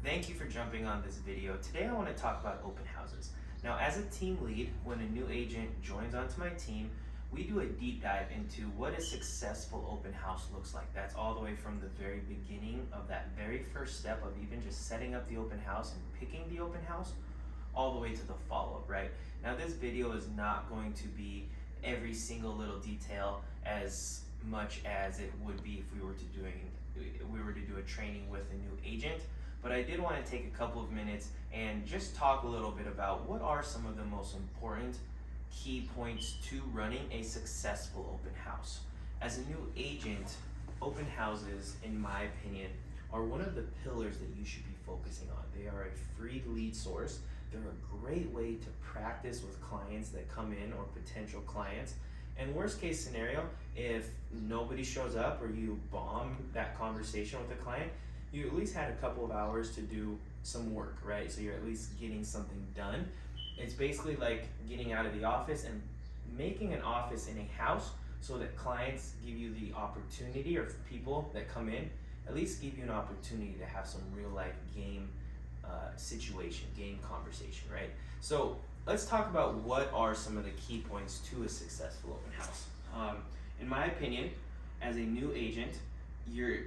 Thank you for jumping on this video. Today I want to talk about open houses. Now, as a team lead, when a new agent joins onto my team, we do a deep dive into what a successful open house looks like. That's all the way from the very beginning of that very first step of even just setting up the open house and picking the open house, all the way to the follow-up, right? Now, this video is not going to be every single little detail as much as it would be if we were to do a training with a new agent. But I did want to take a couple of minutes and just talk a little bit about what are some of the most important key points to running a successful open house. As a new agent, open houses, in my opinion, are one of the pillars that you should be focusing on. They are a free lead source. They're a great way to practice with clients that come in or potential clients. And worst case scenario, if nobody shows up or you bomb that conversation with a client, you at least had a couple of hours to do some work, right? So you're at least getting something done. It's basically like getting out of the office and making an office in a house so that clients give you the opportunity, or people that come in, at least give you an opportunity to have some real life game situation, game conversation, right? So let's talk about what are some of the key points to a successful open house. In my opinion, as a new agent, you're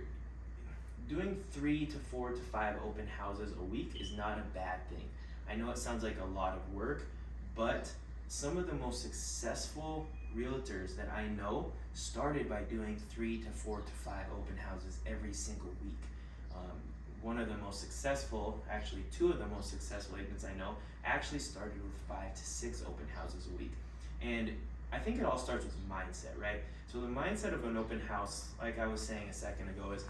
doing 3 to 4 to 5 open houses a week is not a bad thing. I know it sounds like a lot of work, but some of the most successful realtors that I know started by doing 3 to 4 to 5 open houses every single week. One of the most successful, actually 2 of the most successful agents I know, actually started with 5 to 6 open houses a week. And I think it all starts with mindset, right? So the mindset of an open house, like I was saying a second ago, is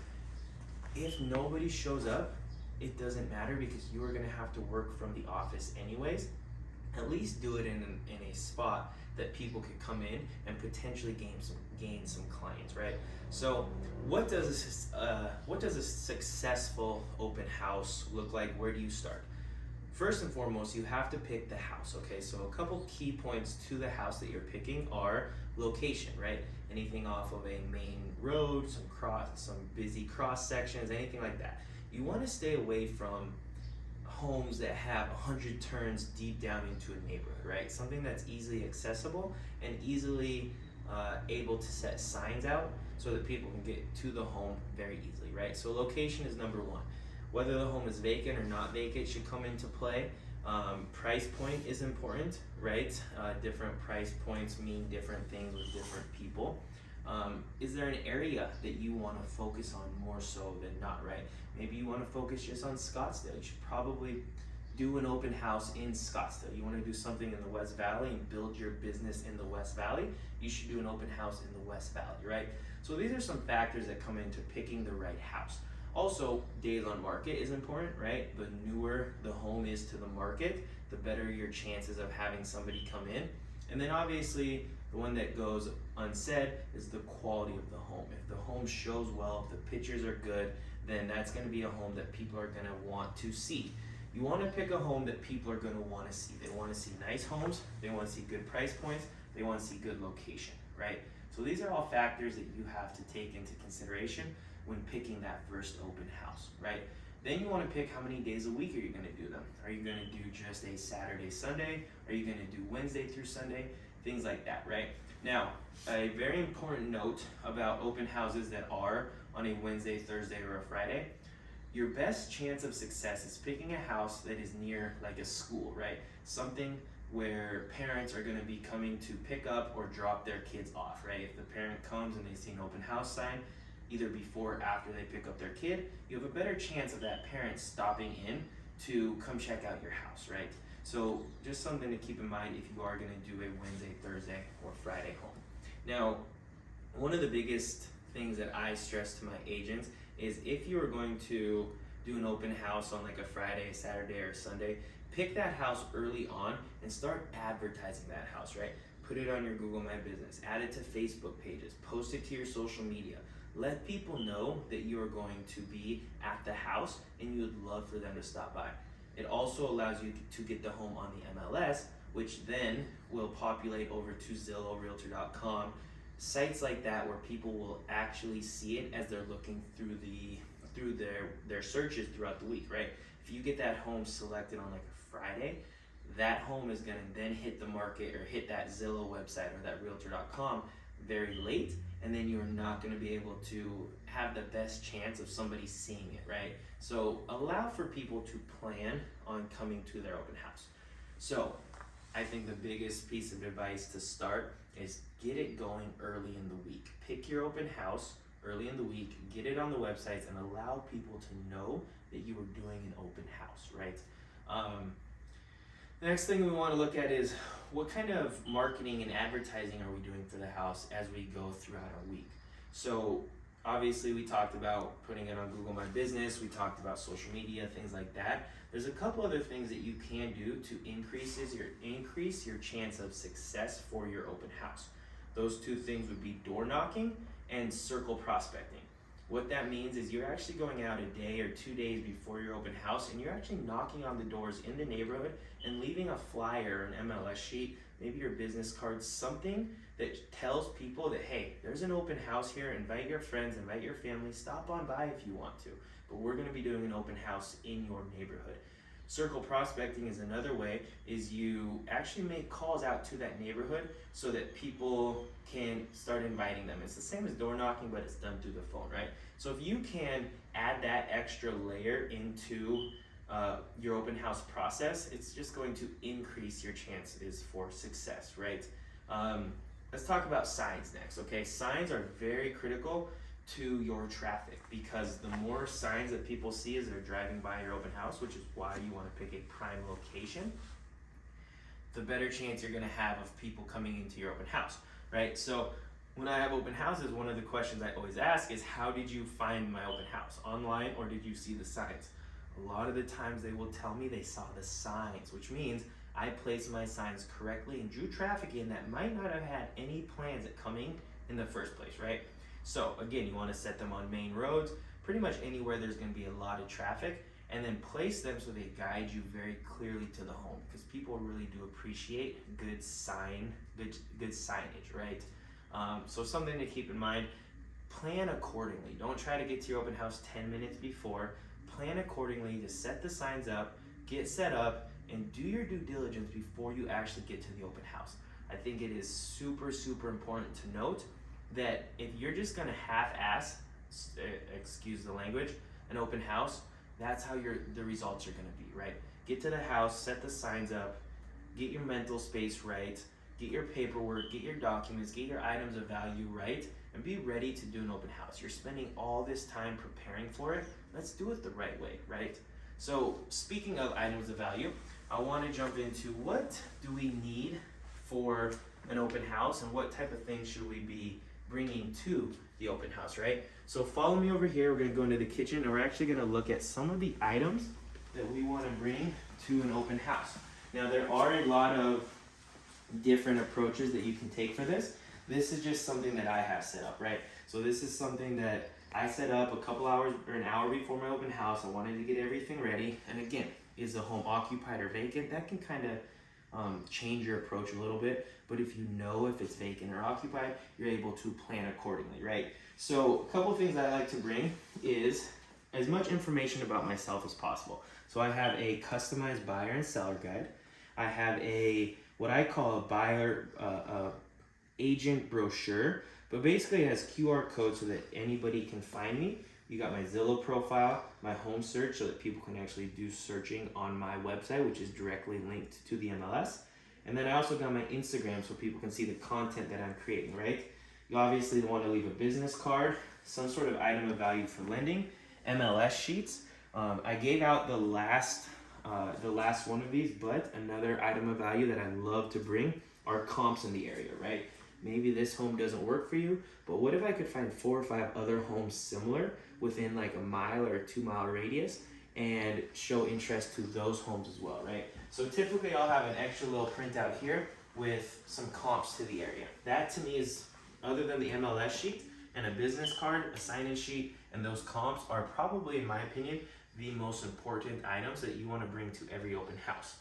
if nobody shows up, it doesn't matter because you are going to have to work from the office anyways. At least do it in a spot that people could come in and potentially gain some clients, right? So what does a successful open house look like? Where do you start? First and foremost, you have to pick the house, okay? So a couple key points to the house that you're picking are location, right? Anything off of a main road, some busy cross sections, anything like that. You want to stay away from homes that have 100 turns deep down into a neighborhood, right? Something that's easily accessible and easily able to set signs out so that people can get to the home very easily, right? So location is number one. Whether the home is vacant or not vacant should come into play. Price point is important, right? Different price points mean different things with different people. Is there an area that you want to focus on more so than not, right? Maybe you want to focus just on Scottsdale. You should probably do an open house in Scottsdale. You want to do something in the West Valley and build your business in the West Valley, you should do an open house in the West Valley, right? So these are some factors that come into picking the right house. Also, days on market is important, right? The newer the home is to the market, the better your chances of having somebody come in. And then obviously, the one that goes unsaid is the quality of the home. If the home shows well, if the pictures are good, then that's going to be a home that people are going to want to see. You want to pick a home that people are going to want to see. They want to see nice homes, they want to see good price points, they want to see good location, right? So these are all factors that you have to take into consideration when picking that first open house, right? Then you want to pick how many days a week are you going to do them. Are you going to do just a Saturday, Sunday? Are you going to do Wednesday through Sunday? Things like that, right? Now, a very important note about open houses that are on a Wednesday, Thursday, or a Friday, your best chance of success is picking a house that is near like a school, right? Something where parents are going to be coming to pick up or drop their kids off, right? If the parent comes and they see an open house sign, either before or after they pick up their kid, you have a better chance of that parent stopping in to come check out your house, right? So just something to keep in mind if you are going to do a Wednesday, Thursday, or Friday home. Now, one of the biggest things that I stress to my agents is if you are going to do an open house on like a Friday, Saturday, or Sunday, pick that house early on and start advertising that house, right? Put it on your Google My Business, add it to Facebook pages, post it to your social media. Let people know that you are going to be at the house and you would love for them to stop by. It also allows you to get the home on the MLS, which then will populate over to Zillow, Realtor.com, sites like that where people will actually see it as they're looking through the through their searches throughout the week, right? If you get that home selected on like a Friday, that home is gonna then hit the market or hit that Zillow website or that realtor.com very late, and then you're not gonna be able to have the best chance of somebody seeing it, right? So allow for people to plan on coming to their open house. So I think the biggest piece of advice to start is get it going early in the week. Pick your open house early in the week, get it on the websites, and allow people to know that you are doing an open house, right? The next thing we want to look at is what kind of marketing and advertising are we doing for the house as we go throughout our week. So obviously we talked about putting it on Google My Business, we talked about social media, things like that. There's a couple other things that you can do to increase your chance of success for your open house. Those two things would be door knocking and circle prospecting. What that means is you're actually going out a day or 2 days before your open house and you're actually knocking on the doors in the neighborhood and leaving a flyer, an MLS sheet, maybe your business card, something that tells people that, hey, there's an open house here, invite your friends, invite your family, stop on by if you want to, but we're gonna be doing an open house in your neighborhood. Circle prospecting is another way, is you actually make calls out to that neighborhood so that people can start inviting them. It's the same as door knocking, but it's done through the phone, right? So if you can add that extra layer into your open house process, it's just going to increase your chances for success, right? Let's talk about signs next, okay? Signs are very critical to your traffic because the more signs that people see as they're driving by your open house, which is why you want to pick a prime location, the better chance you're going to have of people coming into your open house, right? So when I have open houses, one of the questions I always ask is, how did you find my open house? Online, or did you see the signs? A lot of the times they will tell me they saw the signs, which means I placed my signs correctly and drew traffic in that might not have had any plans at coming in the first place, right? So again, you want to set them on main roads, pretty much anywhere there's going to be a lot of traffic, and then place them so they guide you very clearly to the home, because people really do appreciate good signage, right? So something to keep in mind, plan accordingly. Don't try to get to your open house 10 minutes before. Plan accordingly to set the signs up, get set up, and do your due diligence before you actually get to the open house. I think it is super, super important to note that if you're just gonna half-ass, excuse the language, an open house, that's how the results are gonna be, right? Get to the house, set the signs up, get your mental space right, get your paperwork, get your documents, get your items of value right, and be ready to do an open house. You're spending all this time preparing for it. Let's do it the right way, right? So speaking of items of value, I want to jump into what do we need for an open house and what type of things should we be bringing to the open house, right? So follow me over here. We're going to go into the kitchen and we're actually going to look at some of the items that we want to bring to an open house. Now there are a lot of different approaches that you can take for this. This is just something that I have set up, right? So this is something that I set up a couple hours or an hour before my open house. I wanted to get everything ready. And again, is the home occupied or vacant? That can kind of change your approach a little bit. But if you know if it's vacant or occupied, you're able to plan accordingly, right? So a couple of things I like to bring is as much information about myself as possible. So I have a customized buyer and seller guide. I have what I call a buyer agent brochure, but basically it has QR codes so that anybody can find me. You got my Zillow profile, my home search, so that people can actually do searching on my website, which is directly linked to the MLS. And then I also got my Instagram so people can see the content that I'm creating, right? You obviously want to leave a business card, some sort of item of value for lending, MLS sheets. I gave out the last one of these, but another item of value that I love to bring are comps in the area, right? Maybe this home doesn't work for you, but what if I could find 4 or 5 other homes similar within like a mile or a 2-mile radius and show interest to those homes as well, right? So typically I'll have an extra little printout here with some comps to the area. That to me is, other than the MLS sheet and a business card, a sign-in sheet, and those comps are probably, in my opinion, the most important items that you want to bring to every open house.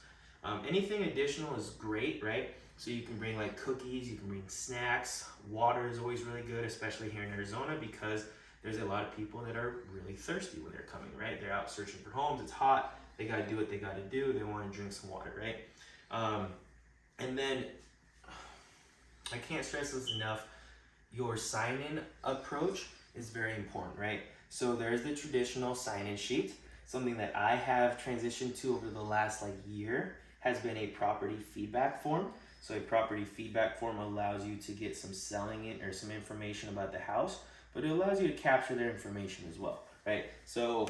Anything additional is great, right? So you can bring like cookies, you can bring snacks. Water is always really good, especially here in Arizona, because there's a lot of people that are really thirsty when they're coming, right? They're out searching for homes, it's hot, they gotta do what they gotta do, they wanna drink some water, right? And then, I can't stress this enough, your sign-in approach is very important, right? So there's the traditional sign-in sheet. Something that I have transitioned to over the last year has been a property feedback form. So a property feedback form allows you to get some some information about the house, but it allows you to capture their information as well, right? So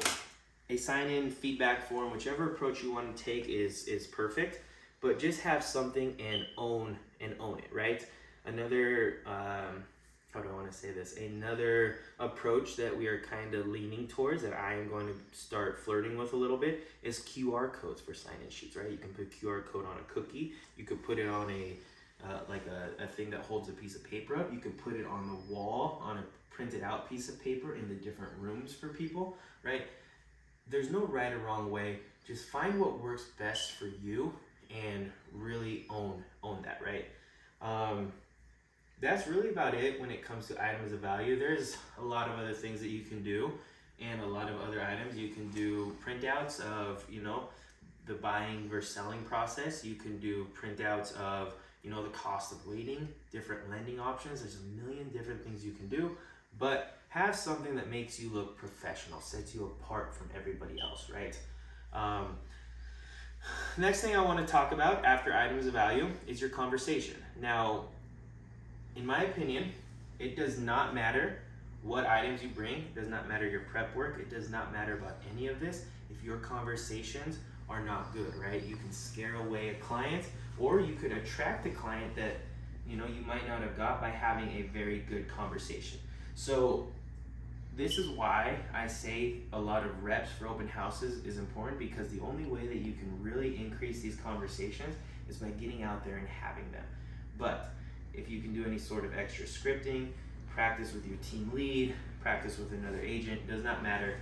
a sign-in feedback form, whichever approach you want to take is perfect, but just have something and own it, right? Another, how do I want to say this? Another approach that we are kind of leaning towards, that I am going to start flirting with a little bit, is QR codes for sign-in sheets, right? You can put QR code on a cookie. You could put it on a thing that holds a piece of paper up. You could put it on the wall on a printed out piece of paper in the different rooms for people, right? There's no right or wrong way. Just find what works best for you and really own that, right? That's really about it when it comes to items of value. There's a lot of other things that you can do, and a lot of other items. You can do printouts of, the buying versus selling process. You can do printouts of, the cost of waiting, different lending options. There's a million different things you can do, but have something that makes you look professional, sets you apart from everybody else, right? Next thing I want to talk about after items of value is your conversation. Now, in my opinion, it does not matter what items you bring. It does not matter your prep work. It does not matter about any of this if your conversations are not good, right? You can scare away a client, or you could attract a client that you might not have got by having a very good conversation. So this is why I say a lot of reps for open houses is important, because the only way that you can really increase these conversations is by getting out there and having them. But if you can do any sort of extra scripting, practice with your team lead, practice with another agent, does not matter.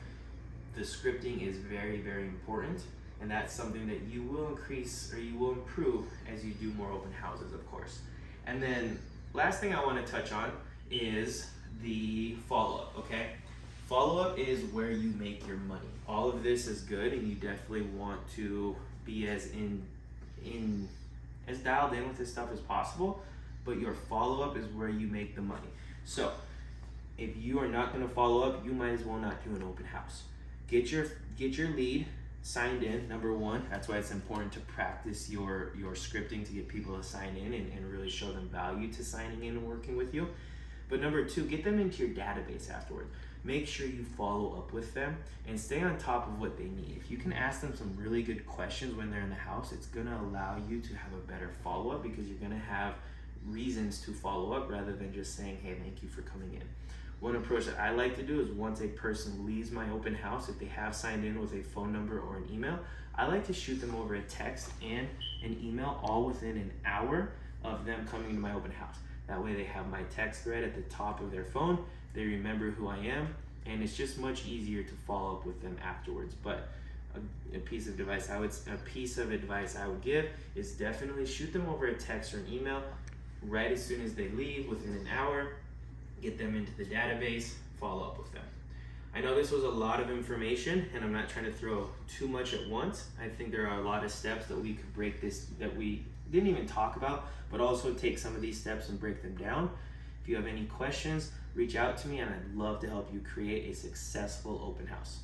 The scripting is very, very important, and that's something that you will increase or you will improve as you do more open houses, of course. And then last thing I want to touch on is the follow-up, okay? Follow-up is where you make your money. All of this is good, and you definitely want to be as dialed in with this stuff as possible, but your follow-up is where you make the money. So if you are not going to follow up, you might as well not do an open house. Get your lead signed in, number one. That's why it's important to practice your scripting to get people to sign in and really show them value to signing in and working with you. But number two, get them into your database afterwards. Make sure you follow up with them and stay on top of what they need. If you can ask them some really good questions when they're in the house, it's gonna allow you to have a better follow-up, because you're gonna have reasons to follow up rather than just saying, hey, thank you for coming in. One approach that I like to do is, once a person leaves my open house, if they have signed in with a phone number or an email, I like to shoot them over a text and an email all within an hour of them coming to my open house. That way they have my text thread at the top of their phone, they remember who I am, and it's just much easier to follow up with them afterwards. But a piece of advice I would give is definitely shoot them over a text or an email right as soon as they leave, within an hour. Get them into the database, follow up with them. I know this was a lot of information, and I'm not trying to throw too much at once. I think there are a lot of steps that we could break this, that we didn't even talk about, but also take some of these steps and break them down. If you have any questions, reach out to me, and I'd love to help you create a successful open house.